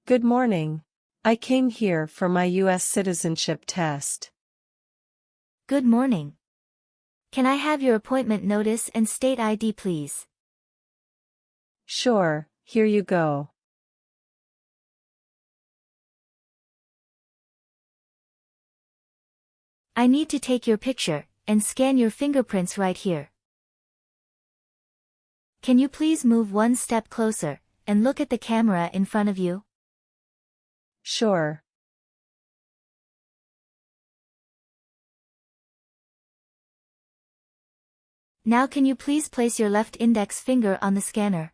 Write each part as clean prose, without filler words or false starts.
Good morning. I came here for my U.S. citizenship test. Good morning. Can I have your appointment notice and state ID, please? Sure, here you go. I need to take your picture and scan your fingerprints right here. Can you please move one step closer and look at the camera in front of you? Sure. Now can you please place your left index finger on the scanner?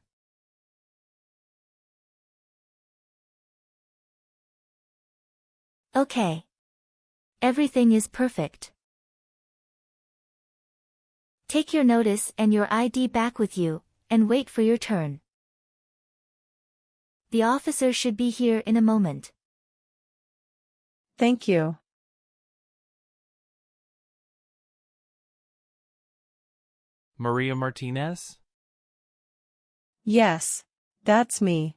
Okay. Everything is perfect. Take your notice and your ID back with you, and wait for your turn. The officer should be here in a moment. Thank you. Maria Martinez? Yes, that's me.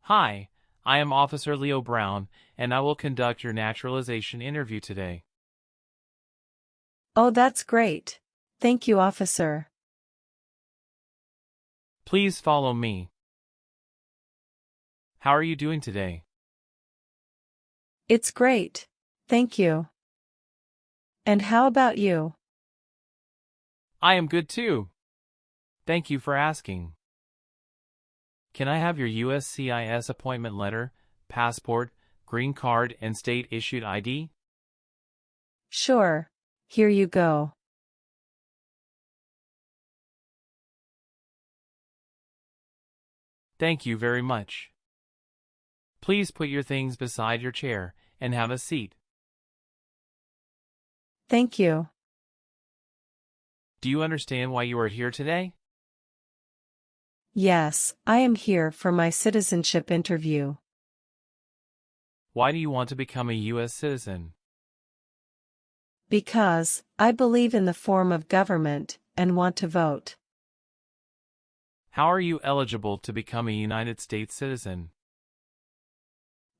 Hi, I am Officer Leo Brown, and I will conduct your naturalization interview today. Oh, that's great. Thank you, officer. Please follow me. How are you doing today? It's great. Thank you. And how about you? I am good too. Thank you for asking. Can I have your USCIS appointment letter, passport, green card, and state-issued ID? Sure. Here you go. Thank you very much. Please put your things beside your chair and have a seat. Thank you. Do you understand why you are here today? Yes, I am here for my citizenship interview. Why do you want to become a U.S. citizen? Because I believe in the form of government and want to vote. How are you eligible to become a United States citizen?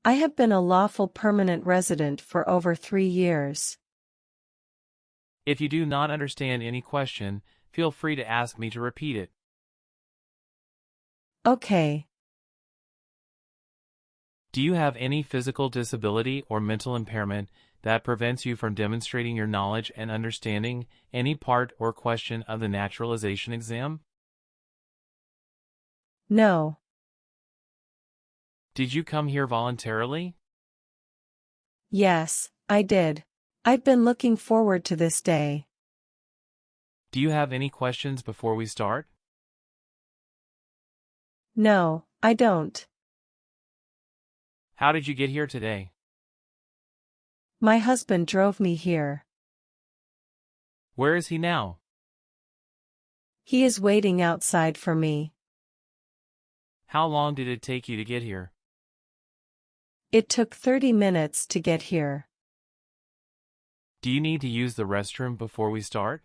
I have been a lawful permanent resident for over 3 years. If you do not understand any question, feel free to ask me to repeat it. Okay. Do you have any physical disability or mental impairment that prevents you from demonstrating your knowledge and understanding any part or question of the naturalization exam? No. Did you come here voluntarily? Yes, I did. I've been looking forward to this day. Do you have any questions before we start? No, I don't. How did you get here today? My husband drove me here. Where is he now? He is waiting outside for me. How long did it take you to get here? It took 30 minutes to get here. Do you need to use the restroom before we start?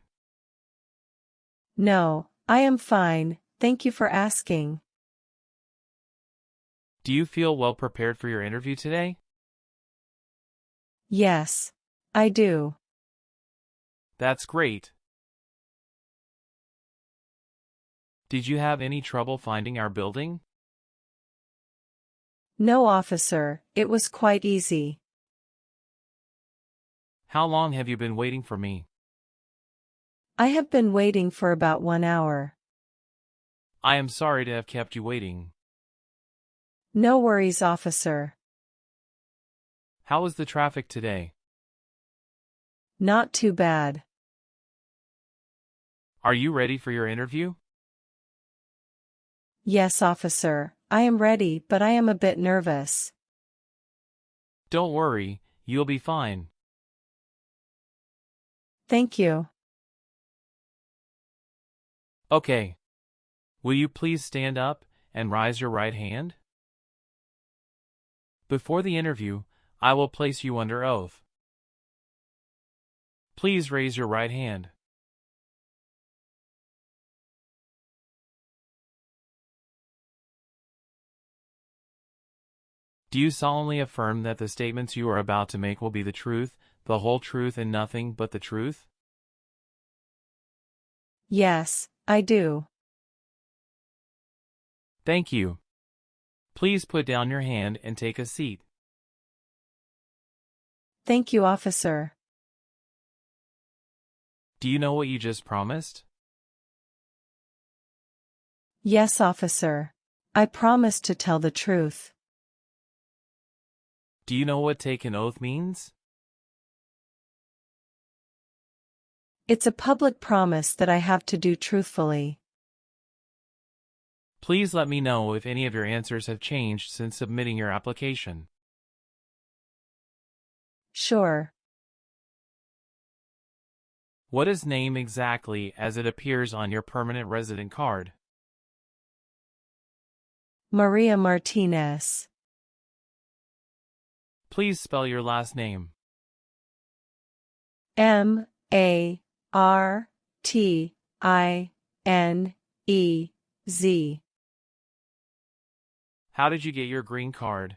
No, I am fine, thank you for asking. Do you feel well prepared for your interview today? Yes, I do. That's great. Did you have any trouble finding our building? No, officer, it was quite easy. How long have you been waiting for me? I have been waiting for about 1 hour. I am sorry to have kept you waiting. No worries, officer. How was the traffic today? Not too bad. Are you ready for your interview? Yes, officer, I am ready, but I am a bit nervous. Don't worry, you'll be fine. Thank you. Okay. Will you please stand up and raise your right hand? Before the interview, I will place you under oath. Please raise your right hand. Do you solemnly affirm that the statements you are about to make will be the truth, the whole truth and nothing but the truth? Yes, I do. Thank you. Please put down your hand and take a seat. Thank you, officer. Do you know what you just promised? Yes, officer. I promise to tell the truth. Do you know what take an oath means? It's a public promise that I have to do truthfully. Please let me know if any of your answers have changed since submitting your application. Sure. What is name exactly as it appears on your permanent resident card? Maria Martinez. Please spell your last name. Martinez. How did you get your green card?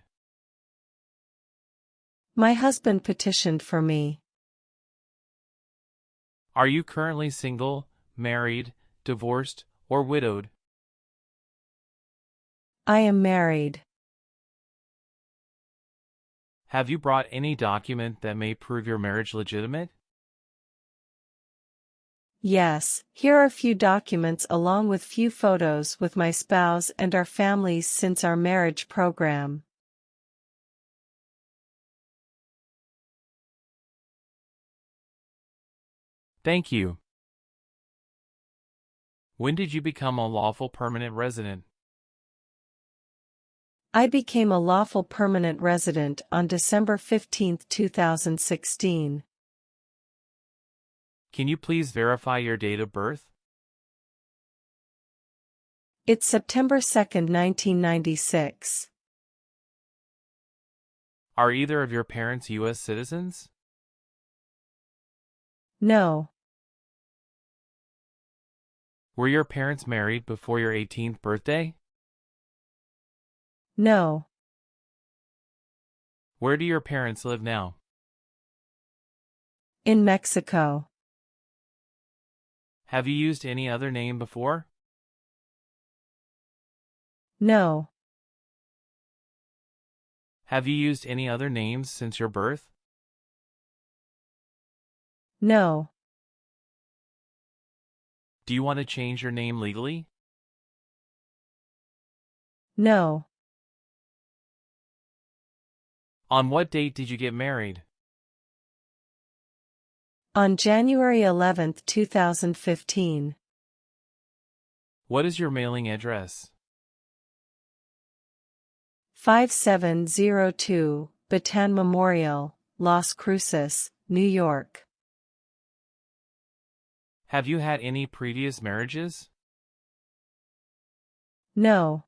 My husband petitioned for me. Are you currently single, married, divorced, or widowed? I am married. Have you brought any document that may prove your marriage legitimate? Yes, here are a few documents along with few photos with my spouse and our families since our marriage program. Thank you. When did you become a lawful permanent resident? I became a lawful permanent resident on December 15, 2016. Can you please verify your date of birth? It's September 2, 1996. Are either of your parents U.S. citizens? No. Were your parents married before your 18th birthday? No. Where do your parents live now? In Mexico. Have you used any other name before? No. Have you used any other names since your birth? No. Do you want to change your name legally? No. On what date did you get married? On January 11, 2015. What is your mailing address? 5702 Bataan Memorial, Las Cruces, New York. Have you had any previous marriages? No.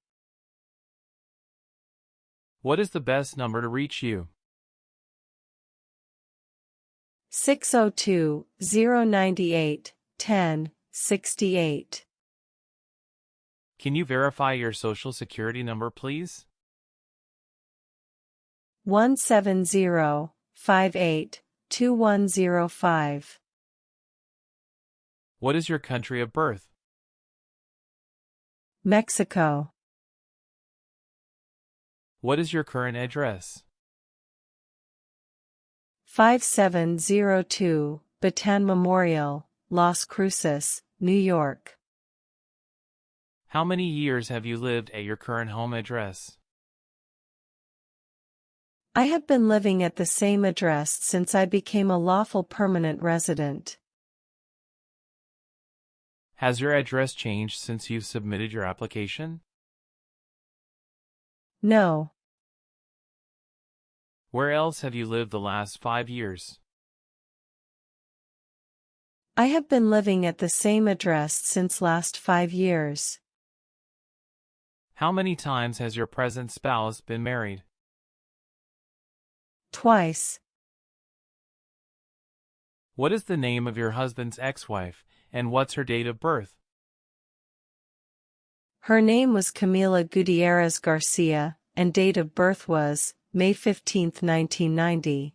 What is the best number to reach you? 602-098-1068. Can you verify your social security number, please? 170582105. What is your country of birth? Mexico. What is your current address? 5702 Bataan Memorial, Las Cruces, New York. How many years have you lived at your current home address? I have been living at the same address since I became a lawful permanent resident. Has your address changed since you've submitted your application? No. Where else have you lived the last 5 years? I have been living at the same address since last 5 years. How many times has your present spouse been married? Twice. What is the name of your husband's ex-wife, and what's her date of birth? Her name was Camila Gutierrez Garcia, and date of birth was May 15, 1990.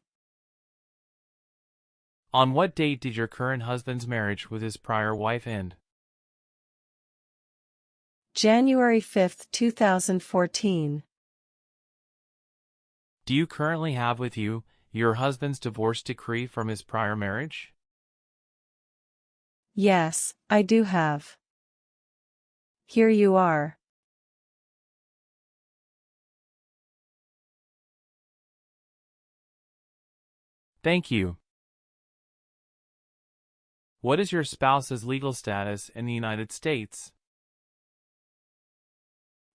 On what date did your current husband's marriage with his prior wife end? January 5, 2014. Do you currently have with you your husband's divorce decree from his prior marriage? Yes, I do have. Here you are. Thank you. What is your spouse's legal status in the United States?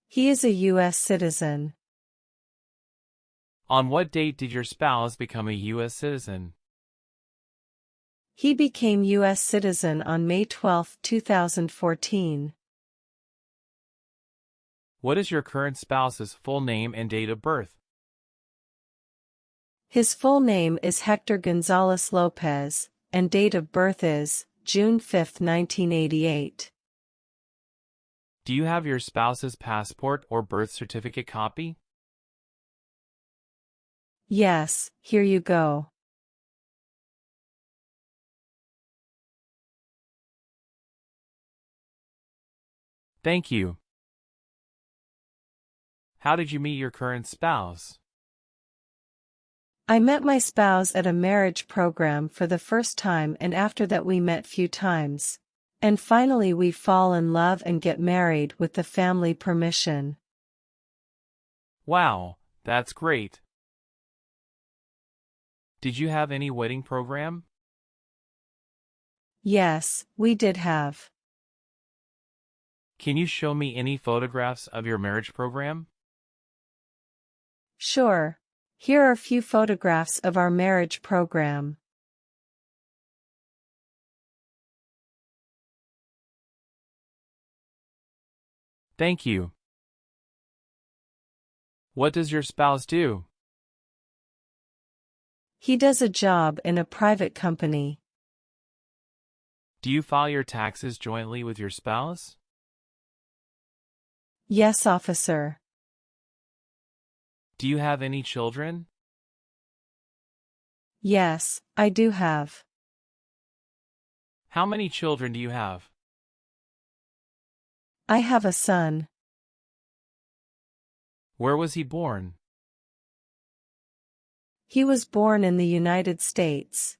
He is a U.S. citizen. On what date did your spouse become a U.S. citizen? He became U.S. citizen on May 12, 2014. What is your current spouse's full name and date of birth? His full name is Hector Gonzalez Lopez, and date of birth is June 5, 1988. Do you have your spouse's passport or birth certificate copy? Yes, here you go. Thank you. How did you meet your current spouse? I met my spouse at a marriage program for the first time, and after that we met few times. And finally we fall in love and get married with the family permission. Wow, that's great. Did you have any wedding program? Yes, we did have. Can you show me any photographs of your marriage program? Sure. Here are a few photographs of our marriage program. Thank you. What does your spouse do? He does a job in a private company. Do you file your taxes jointly with your spouse? Yes, officer. Do you have any children? Yes, I do have. How many children do you have? I have a son. Where was he born? He was born in the United States.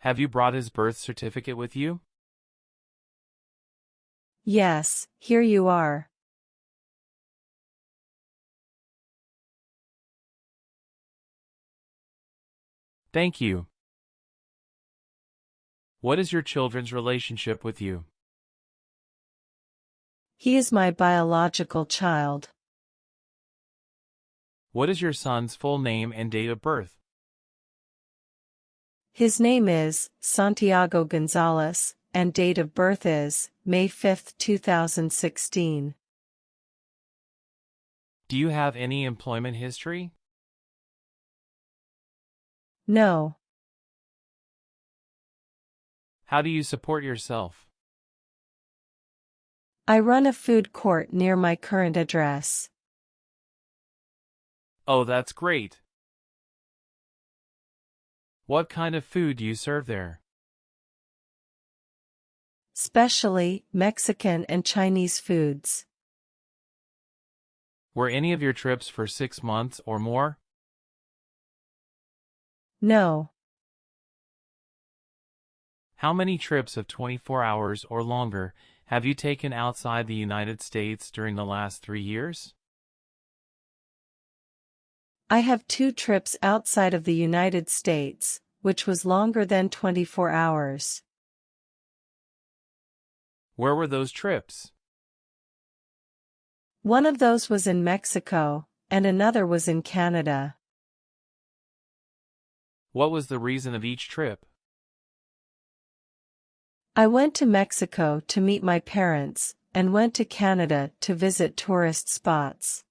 Have you brought his birth certificate with you? Yes, here you are. Thank you. What is your children's relationship with you? He is my biological child. What is your son's full name and date of birth? His name is Santiago Gonzalez, and date of birth is May 5, 2016. Do you have any employment history? No. How do you support yourself? I run a food court near my current address. Oh, that's great. What kind of food do you serve there? Especially Mexican and Chinese foods. Were any of your trips for 6 months or more? No. How many trips of 24 hours or longer have you taken outside the United States during the last 3 years? I have 2 trips outside of the United States, which was longer than 24 hours. Where were those trips? One of those was in Mexico, and another was in Canada. What was the reason of each trip? I went to Mexico to meet my parents, and went to Canada to visit tourist spots.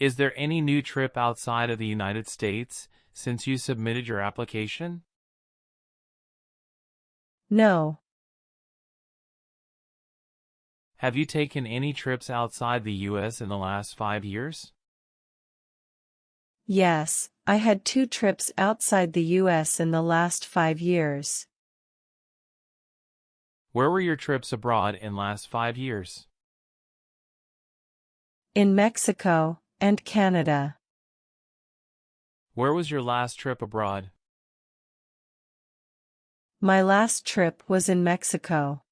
Is there any new trip outside of the United States since you submitted your application? No. Have you taken any trips outside the U.S. in the last 5 years? Yes, I had 2 trips outside the U.S. in the last 5 years. Where were your trips abroad in last 5 years? In Mexico and Canada. Where was your last trip abroad? My last trip was in Mexico.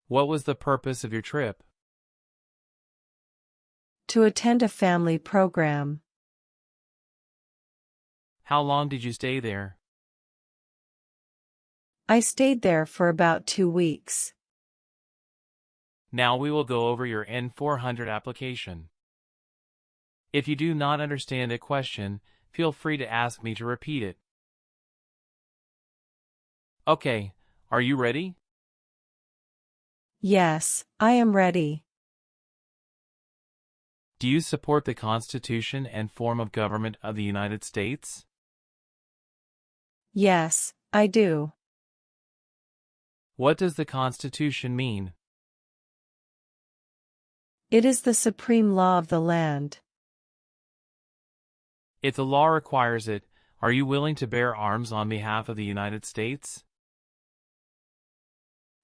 What was the purpose of your trip? To attend a family program. How long did you stay there? I stayed there for about 2 weeks. Now we will go over your N400 application. If you do not understand a question, feel free to ask me to repeat it. Okay, are you ready? Yes, I am ready. Do you support the Constitution and form of government of the United States? Yes, I do. What does the Constitution mean? It is the supreme law of the land. If the law requires it, are you willing to bear arms on behalf of the United States?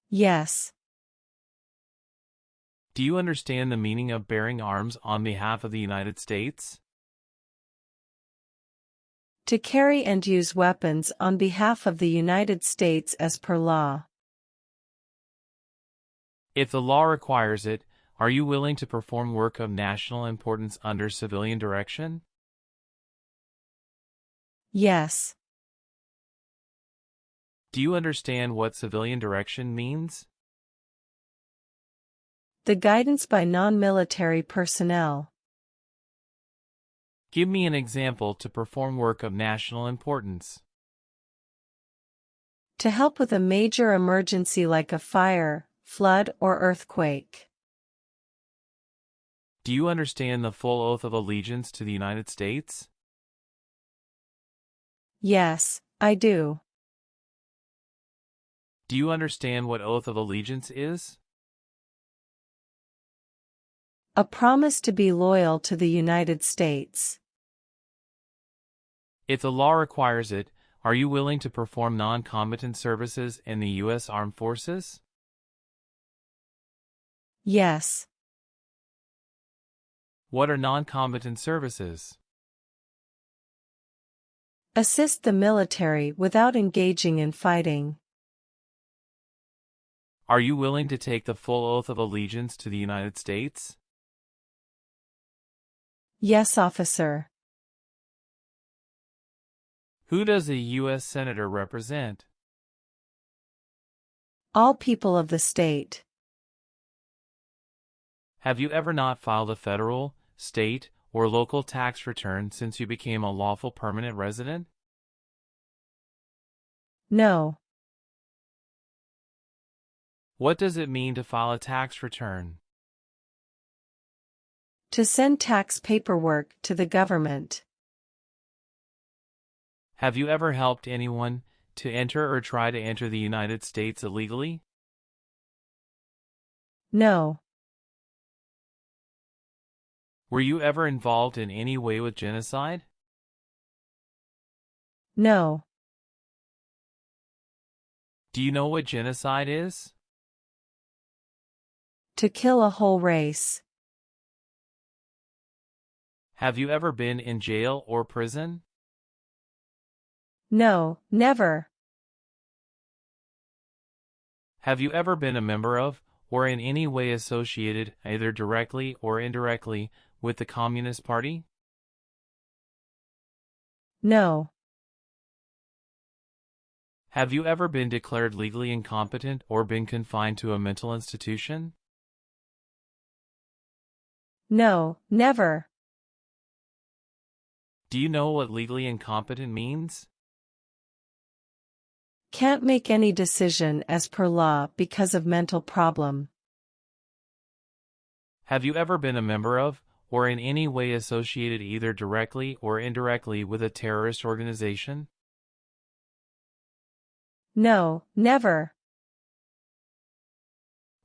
Yes. Do you understand the meaning of bearing arms on behalf of the United States? To carry and use weapons on behalf of the United States as per law. If the law requires it, are you willing to perform work of national importance under civilian direction? Yes. Do you understand what civilian direction means? The guidance by non-military personnel. Give me an example to perform work of national importance. To help with a major emergency like a fire, flood, or earthquake. Do you understand the full oath of allegiance to the United States? Yes, I do. Do you understand what oath of allegiance is? A promise to be loyal to the United States. If the law requires it, are you willing to perform non-combatant services in the U.S. Armed Forces? Yes. What are non-combatant services? Assist the military without engaging in fighting. Are you willing to take the full oath of allegiance to the United States? Yes, officer. Who does a U.S. Senator represent? All people of the state. Have you ever not filed a federal, state, or local tax return since you became a lawful permanent resident? No. What does it mean to file a tax return? To send tax paperwork to the government. Have you ever helped anyone to enter or try to enter the United States illegally? No. Were you ever involved in any way with genocide? No. Do you know what genocide is? To kill a whole race. Have you ever been in jail or prison? No, never. Have you ever been a member of, or in any way associated, either directly or indirectly, with the Communist Party? No. Have you ever been declared legally incompetent or been confined to a mental institution? No, never. Do you know what legally incompetent means? Can't make any decision as per law because of mental problem. Have you ever been a member of, or in any way associated either directly or indirectly with a terrorist organization? No, never.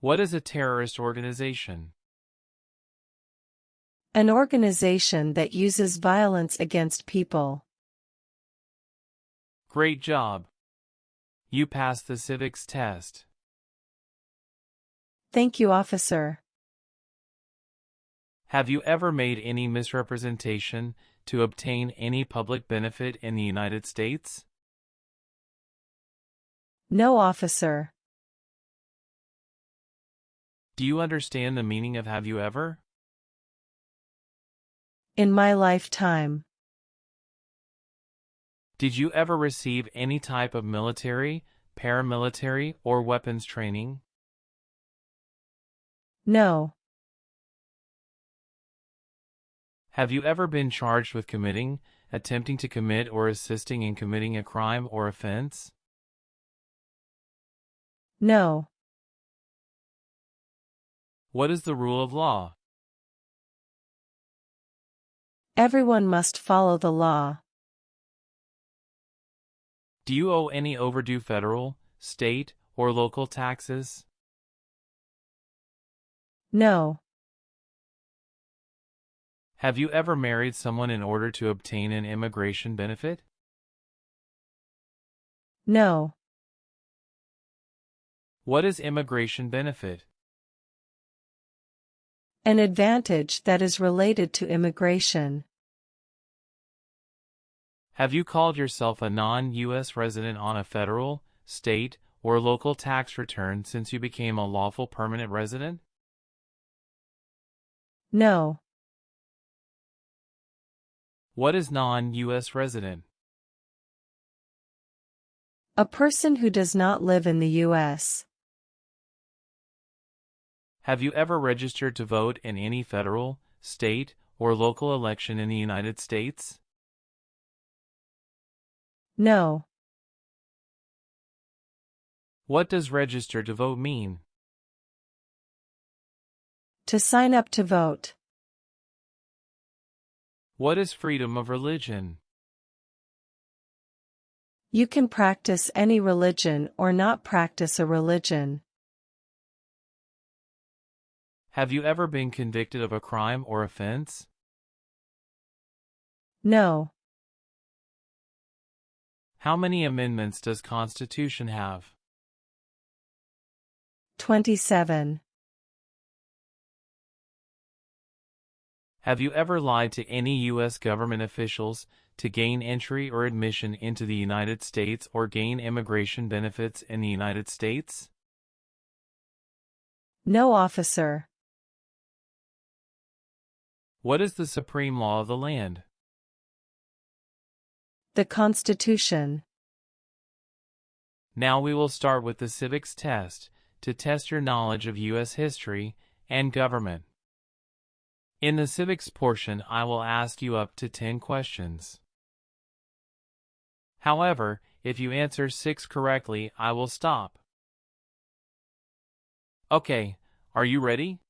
What is a terrorist organization? An organization that uses violence against people. Great job. You passed the civics test. Thank you, officer. Have you ever made any misrepresentation to obtain any public benefit in the United States? No, officer. Do you understand the meaning of have you ever? In my lifetime. Did you ever receive any type of military, paramilitary, or weapons training? No. Have you ever been charged with committing, attempting to commit, or assisting in committing a crime or offense? No. What is the rule of law? Everyone must follow the law. Do you owe any overdue federal, state, or local taxes? No. Have you ever married someone in order to obtain an immigration benefit? No. What is immigration benefit? An advantage that is related to immigration. Have you called yourself a non-U.S. resident on a federal, state, or local tax return since you became a lawful permanent resident? No. What is non-U.S. resident? A person who does not live in the U.S. Have you ever registered to vote in any federal, state, or local election in the United States? No. What does register to vote mean? To sign up to vote. What is freedom of religion? You can practice any religion or not practice a religion. Have you ever been convicted of a crime or offense? No. How many amendments does Constitution have? 27. Have you ever lied to any U.S. government officials to gain entry or admission into the United States or gain immigration benefits in the United States? No, officer. What is the supreme law of the land? The Constitution. Now we will start with the civics test to test your knowledge of U.S. history and government. In the civics portion, I will ask you up to 10 questions. However, if you answer 6 correctly, I will stop. Okay, are you ready?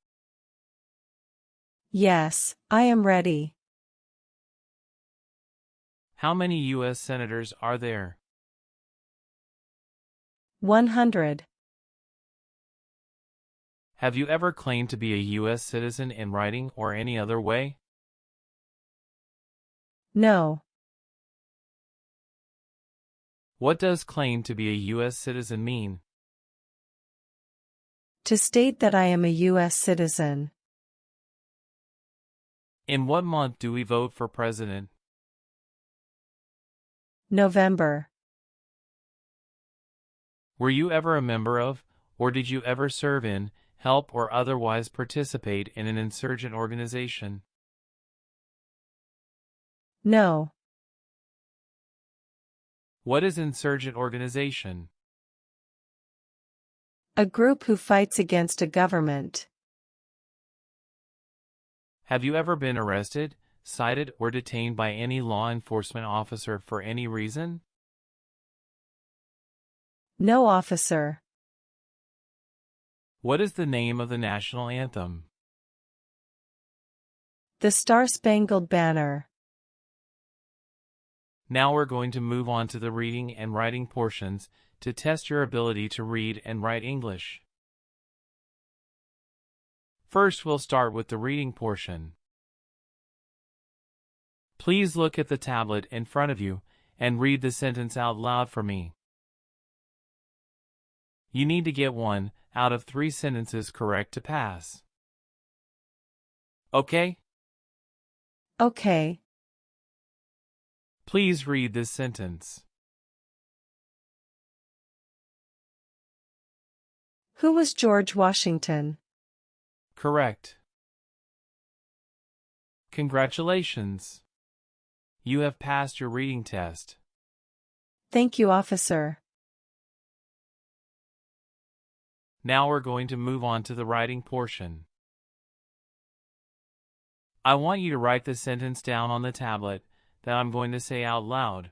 Yes, I am ready. How many U.S. senators are there? 100. Have you ever claimed to be a U.S. citizen in writing or any other way? No. What does claim to be a U.S. citizen mean? To state that I am a U.S. citizen. In what month do we vote for president? November. Were you ever a member of, or did you ever serve in, help or otherwise participate in an insurgent organization? No. What is insurgent organization? A group who fights against a government. Have you ever been arrested, cited, or detained by any law enforcement officer for any reason? No, officer. What is the name of the national anthem? The Star-Spangled Banner. Now we're going to move on to the reading and writing portions to test your ability to read and write English. First, we'll start with the reading portion. Please look at the tablet in front of you and read the sentence out loud for me. You need to get 1 out of 3 sentences correct to pass. Okay? Okay. Please read this sentence. Who was George Washington? Correct. Congratulations. You have passed your reading test. Thank you, officer. Now we're going to move on to the writing portion. I want you to write the sentence down on the tablet that I'm going to say out loud.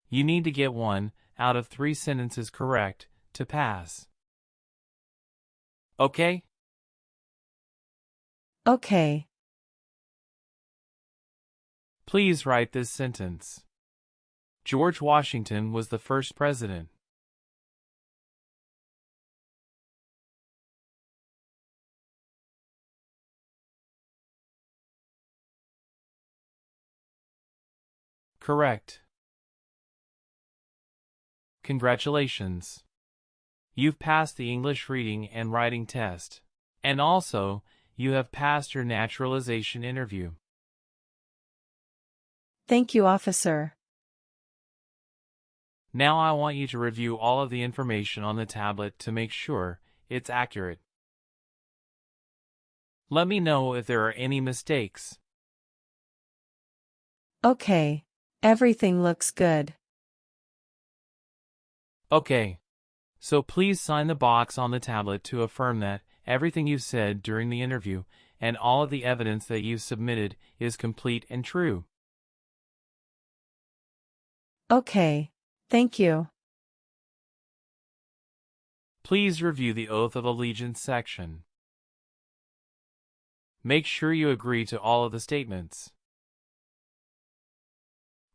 You need to get 1 out of 3 sentences correct to pass. Okay? Okay. Please write this sentence. George Washington was the first president. Correct. Congratulations. You've passed the English reading and writing test. And also, you have passed your naturalization interview. Thank you, officer. Now I want you to review all of the information on the tablet to make sure it's accurate. Let me know if there are any mistakes. Okay. Everything looks good. Okay. So please sign the box on the tablet to affirm that everything you've said during the interview and all of the evidence that you've submitted is complete and true. Okay. Thank you. Please review the Oath of Allegiance section. Make sure you agree to all of the statements.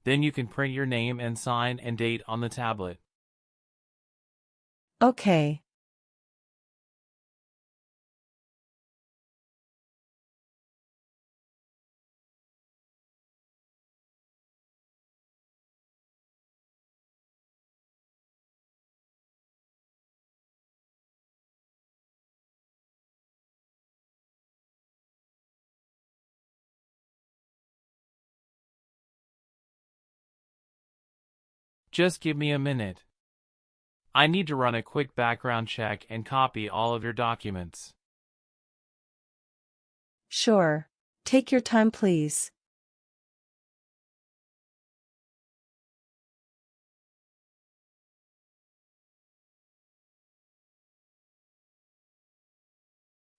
Then you can print your name and sign and date on the tablet. Okay. Just give me a minute. I need to run a quick background check and copy all of your documents. Sure. Take your time, please.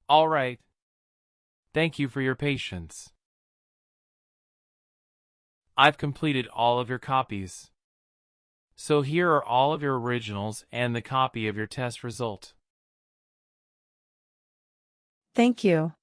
All right. Thank you for your patience. I've completed all of your copies. So here are all of your originals and the copy of your test result. Thank you.